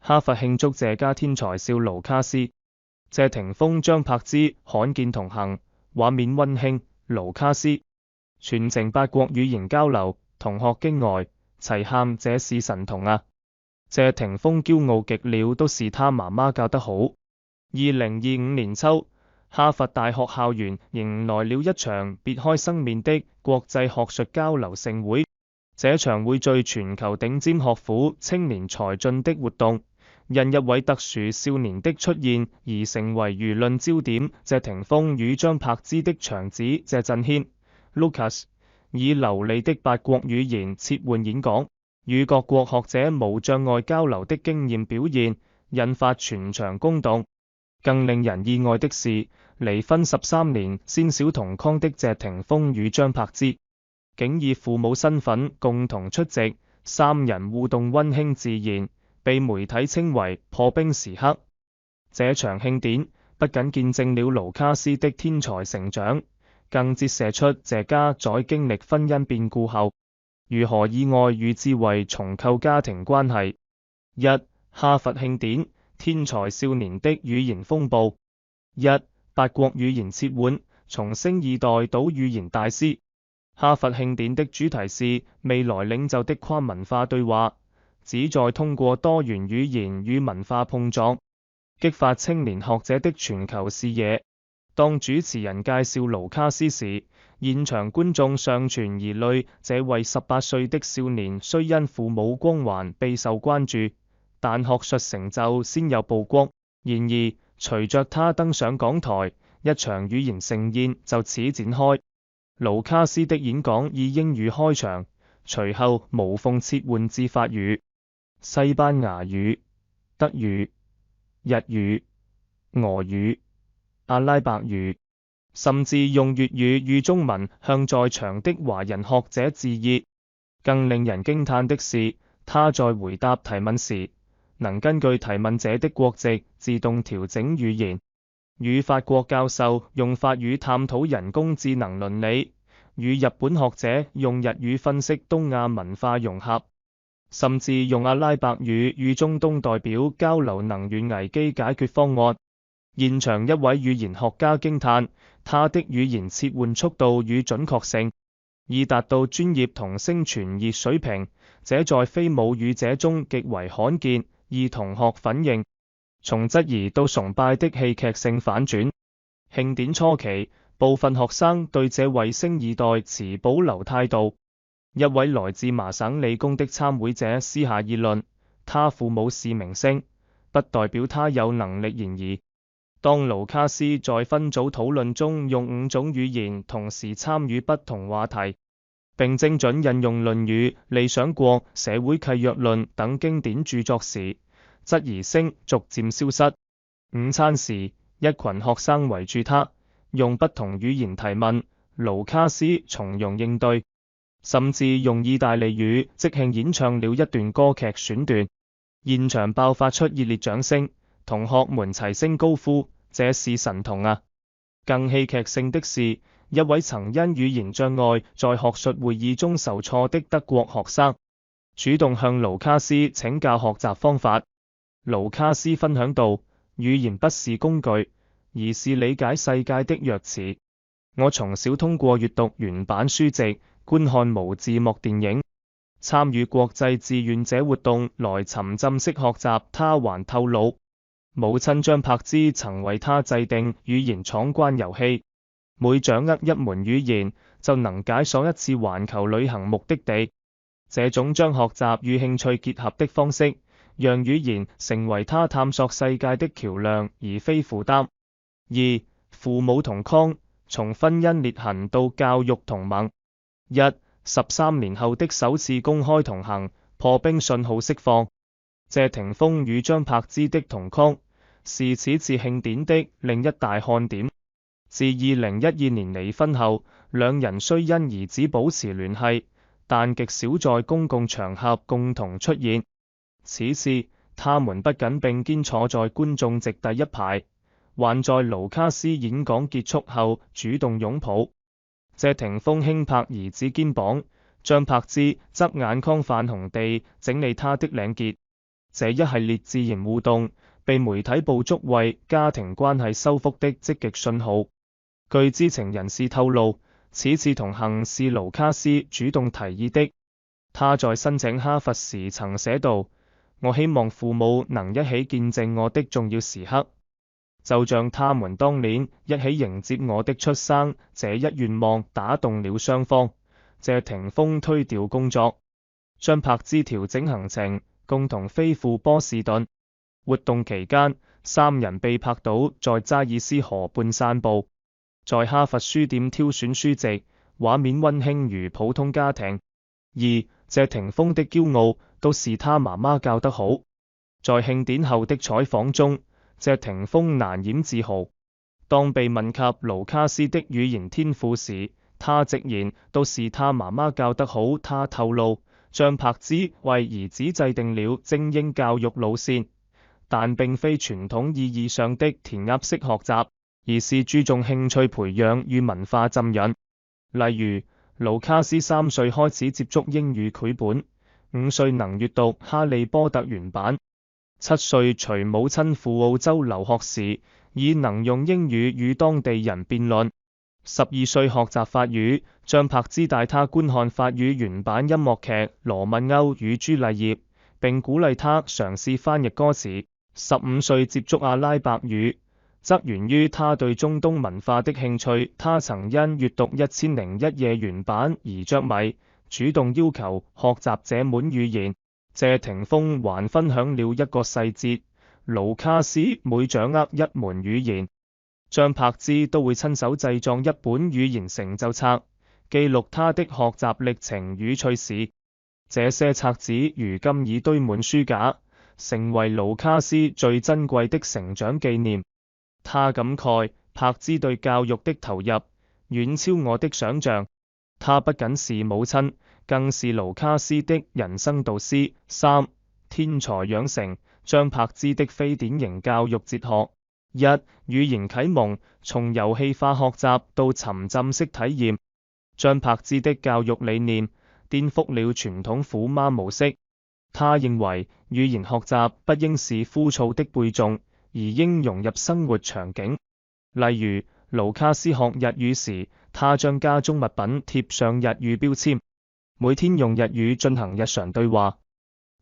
哈佛慶祝謝家天才少盧卡斯，謝霆鋒、張柏芝罕見同行，畫面溫馨。盧卡斯全程8國語言交流，同學驚呆，齊喊這是神童啊！謝霆鋒驕傲極了，都是他媽媽教得好。2025年秋，哈佛大學校園迎來了一場別開生面的國際學術交流盛會。這場匯聚全球頂尖學府、青年才俊的活動，因一位特殊少年的出現而成為輿論焦點。謝霆鋒與張柏芝的長子謝震軒 Lucas 以流利的8國語言切換演講，與各國學者無障礙交流的經驗表現，引發全場轟動。更令人意外的是，離婚13年鮮少同框的謝霆鋒與張柏芝，竟以父母身份共同出席，三人互動溫馨自然，被媒體稱為破冰時刻。這場慶典不僅見證了盧卡斯的天才成長，更折射出謝家在經歷婚姻變故後，如何以愛與智慧重構家庭關係。1. 哈佛慶典，天才少年的語言風暴。1. 8國語言切換，從星二代到語言大師。哈佛慶典的主題是未來領袖的跨文化對話，旨在通過多元語言與文化碰撞，激發青年學者的全球視野。當主持人介紹盧卡斯時，現場觀眾上傳疑慮，這位18歲的少年雖因父母光環備受關注，但學術成就先有曝光。然而，隨着他登上講台，一場語言盛宴就此展開。盧卡斯的演講以英語開場，隨後無縫切換至法語、西班牙語、德語、日語、俄語、阿拉伯語，甚至用粵語與中文向在場的華人學者致意。更令人驚嘆的是，他在回答提問時，能根據提問者的國籍自動調整語言，與法國教授用法語探討人工智能倫理，與日本學者用日語分析東亞文化融合，甚至用阿拉伯語與中東代表交流能源危機解決方案。現場一位語言學家驚嘆，他的語言切換速度與準確性已達到專業同聲傳譯水平，這在非母語者中極為罕見。而同學反應從質疑到崇拜的戲劇性反轉。慶典初期，部分學生對這位星二代持保留態度。一位來自麻省理工的參會者私下議論，他父母是明星，不代表他有能力。然而，當盧卡斯在分組討論中用5種語言同時參與不同話題，並精準引用《論語》、《理想國》、《社會契約論》等經典著作時，質疑聲逐漸消失。午餐時，一群學生圍住他，用不同語言提問，盧卡斯從容應對，甚至用意大利語即興演唱了一段歌劇選段，現場爆發出熱烈掌聲，同學們齊聲高呼：這是神童啊！更戲劇性的是，一位曾因語言障礙在學術會議中受挫的德國學生，主動向盧卡斯請教學習方法。盧卡斯分享道：語言不是工具，而是理解世界的鑰匙。我從小通過閱讀原版書籍、觀看無字幕電影、參與國際志願者活動來沉浸式學習。他還透露，母親張柏芝曾為他制定語言闖關遊戲，每掌握一門語言就能解鎖一次環球旅行目的地。這種將學習與興趣結合的方式，讓語言成為他探索世界的橋樑，而非負擔。2. 父母同框，從婚姻裂痕到教育同盟。13年後的首次公開同行，破冰信號釋放。謝霆鋒與張柏芝的同框，是此次慶典的另一大看點。自2012年離婚後，兩人雖因兒子保持聯繫，但極少在公共場合共同出現。此次，他們不僅並肩坐在觀眾席第一排，還在盧卡斯演講結束後主動擁抱。謝霆鋒輕拍兒子肩膀，張柏芝則眼眶泛紅地整理他的領結。這一系列自然互動被媒體捕捉為家庭關係修復的積極信號。據知情人士透露，此次同行是盧卡斯主動提議的。他在申請哈佛時曾寫道：我希望父母能一起見證我的重要時刻，就像他們當年一起迎接我的出生，這一願望打動了雙方。謝霆鋒推調工作，張柏芝調整行程，共同飛赴波士頓。活動期間，三人被拍到在查爾斯河畔散步，在哈佛書店挑選書籍，畫面溫馨如普通家庭。謝霆鋒的驕傲都是他媽媽教得好。在慶典後的採訪中，謝霆鋒難掩自豪。當被問及盧卡斯的語言天賦時，他直言都是他媽媽教得好。他透露，張柏芝為兒子制定了精英教育路線，但並非傳統意義上的填鴨式學習，而是注重興趣培養與文化浸潤。例如，盧卡斯3歲開始接觸英語繪本，5歲能閱讀《哈利波特》原版，7歲隨母親赴澳洲留學時，已能用英語與當地人辯論。12歲學習法語，張柏芝帶他觀看法語原版音樂劇《羅密歐與朱麗葉》，並鼓勵他嘗試翻譯歌詞。15歲接觸阿拉伯語，則源於他對中東文化的興趣。他曾因閱讀《1001夜》原版而着迷，主動要求學習這門語言。謝霆鋒還分享了一個細節：盧卡斯每掌握一門語言，張柏芝都會親手製作一本語言成就冊，記錄他的學習歷程與趣事。這些冊子如今已堆滿書架，成為盧卡斯最珍貴的成長紀念。他感慨，柏芝對教育的投入遠超我的想象。他不僅是母親，更是盧卡斯的人生導師。3. 天才養成，張柏芝的非典型教育哲學。1. 語言啟蒙，從遊戲化學習到沉浸式體驗。張柏芝的教育理念顛覆了傳統虎媽模式。他認為語言學習不應是枯燥的背誦，而應融入生活場景。例如，盧卡斯學日語時，他將家中物品貼上日語標籤，每天用日語進行日常對話。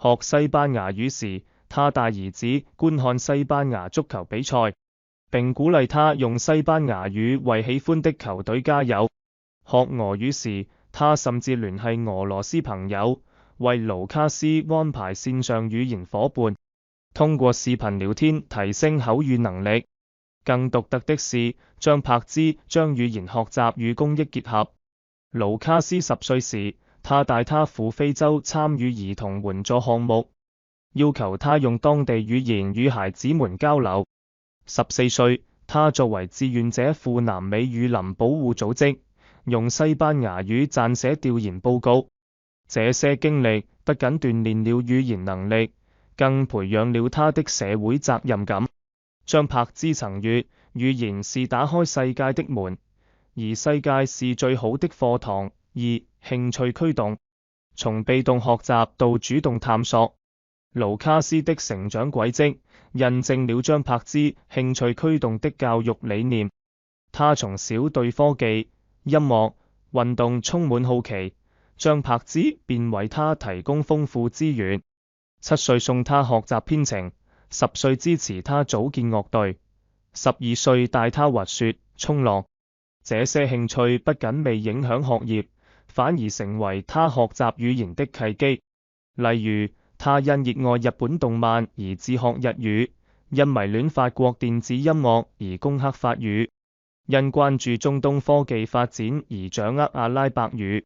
學西班牙語時，他帶兒子觀看西班牙足球比賽，並鼓勵他用西班牙語為喜歡的球隊加油。學俄語時，他甚至聯繫俄羅斯朋友，為盧卡斯安排線上語言夥伴，通過視頻聊天提升口語能力。更獨特的是，張柏芝將語言學習與公益結合。盧卡斯10歲時，他帶他赴非洲參與兒童援助項目，要求他用當地語言與孩子們交流。14歲，他作為志願者赴南美雨林保護組織，用西班牙語撰寫調研報告。這些經歷不僅鍛鍊了語言能力，更培養了他的社會責任感。張柏芝曾說，語言是打開世界的門，而世界是最好的課堂。2. 興趣驅動，從被動學習到主動探索。盧卡斯的成長軌跡印證了張柏芝興趣驅動的教育理念。他從小對科技、音樂、運動充滿好奇，張柏芝便為他提供豐富資源。7歲送他學習編程，10歲支持他組建樂隊，12歲帶他滑雪、衝浪。這些興趣不僅未影響學業，反而成為他學習語言的契機。例如，他因熱愛日本動漫而自學日語，因迷戀法國電子音樂而攻克法語，因關注中東科技發展而掌握阿拉伯語。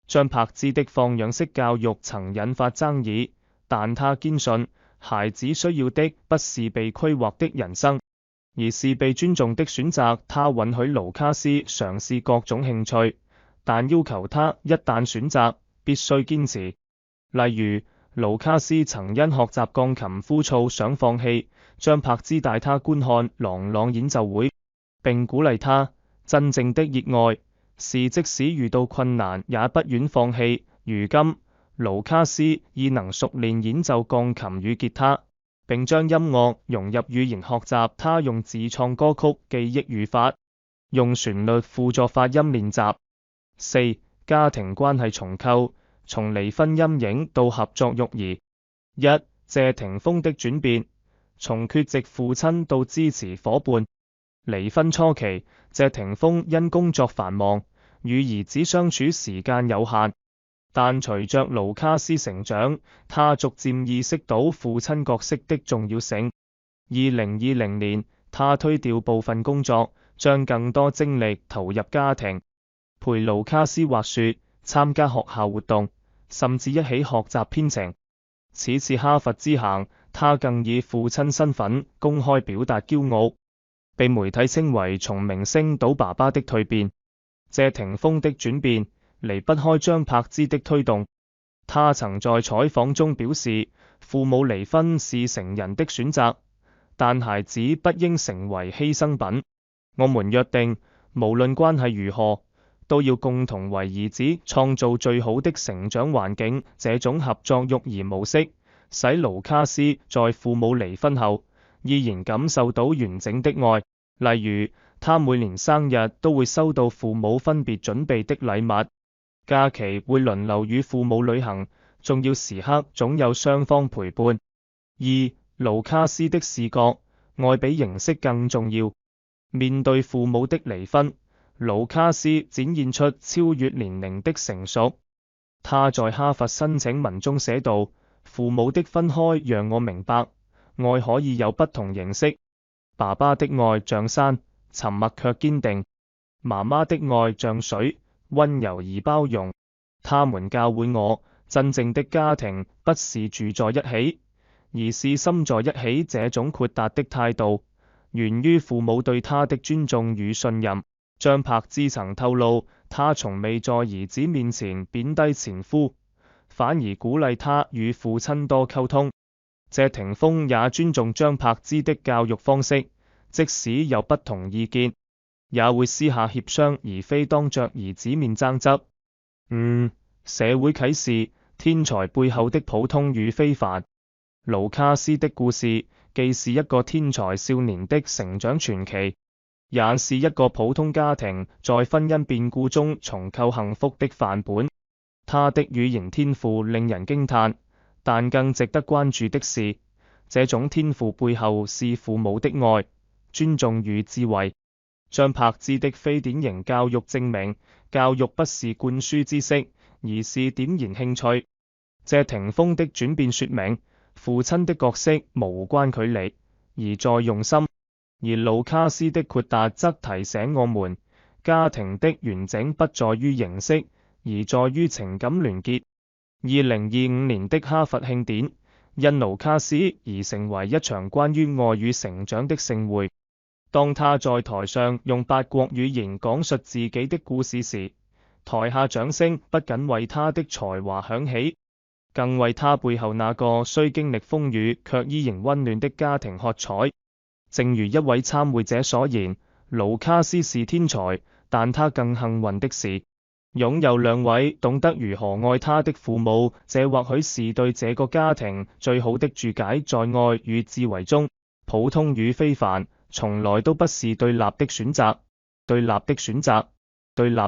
張柏芝的放養式教育曾引發爭議，但他堅信孩子需要的不是被規劃的人生，而是被尊重的選擇。他允許盧卡斯嘗試各種興趣，但要求他一旦選擇，必須堅持。例如，盧卡斯曾因學習鋼琴枯燥想放棄，張柏芝帶他觀看郎朗演奏會，並鼓勵他真正的熱愛是即使遇到困難也不願放棄。如今，盧卡斯已能熟練演奏鋼琴與吉他，並將音樂融入語言學習。他用自創歌曲記憶語法，用旋律輔助發音練習。4. 家庭關係重構，從離婚陰影到合作育兒。1. 謝霆鋒的轉變，從缺席父親到支持夥伴。離婚初期，謝霆鋒因工作繁忙，與兒子相處時間有限，但隨着盧卡斯成長，他逐漸意識到父親角色的重要性。2020年，他推掉部分工作，將更多精力投入家庭，陪盧卡斯滑雪、參加學校活動，甚至一起學習編程。此次哈佛之行，他更以父親身份公開表達驕傲，被媒體稱為從明星到爸爸的蛻變。謝霆鋒的轉變離不開張柏芝的推動。他曾在採訪中表示，父母離婚是成人的選擇，但孩子不應成為犧牲品。我們約定，無論關係如何，都要共同為兒子創造最好的成長環境。這種合作育兒模式，使盧卡斯在父母離婚後，依然感受到完整的愛。例如，他每年生日都會收到父母分別準備的禮物，假期會輪流與父母旅行，重要時刻總有雙方陪伴。2. 盧卡斯的視覺，愛比形式更重要。面對父母的離婚，盧卡斯展現出超越年齡的成熟。他在哈佛申請文中寫道：父母的分開讓我明白，愛可以有不同形式。爸爸的愛像山，沉默卻堅定；媽媽的愛像水，溫柔而包容。他們教會我，真正的家庭不是住在一起，而是心在一起。這種豁達的態度，源於父母對他的尊重與信任。張柏芝曾透露，他從未在兒子面前貶低前夫，反而鼓勵他與父親多溝通。謝霆鋒也尊重張柏芝的教育方式，即使有不同意見，也會私下協商，而非當着兒子面爭執。社會啟示：天才背後的普通與非凡。盧卡斯的故事既是一個天才少年的成長傳奇，也是一個普通家庭在婚姻變故中重構幸福的範本。他的語言天賦令人驚嘆，但更值得關注的是，這種天賦背後是父母的愛、尊重與智慧。張柏芝的非典型教育證明，教育不是灌輸知識，而是點燃興趣。謝霆鋒的轉變說明，父親的角色無關距離，而在用心；而盧卡斯的豁達則提醒我們，家庭的完整不在於形式，而在於情感聯結。2025年的哈佛慶典，因盧卡斯而成為一場關於愛與成長的盛會。當他在台上用8國語言講述自己的故事時，台下掌聲不僅為他的才華響起，更為他背後那個雖經歷風雨卻依然溫暖的家庭喝彩。正如一位參會者所言，盧卡斯是天才，但他更幸運的是，擁有2位懂得如何愛他的父母，這或許是對這個家庭最好的注解。在愛與智慧中，普通與非凡從來都不是對立的選擇，對立的選擇，對立。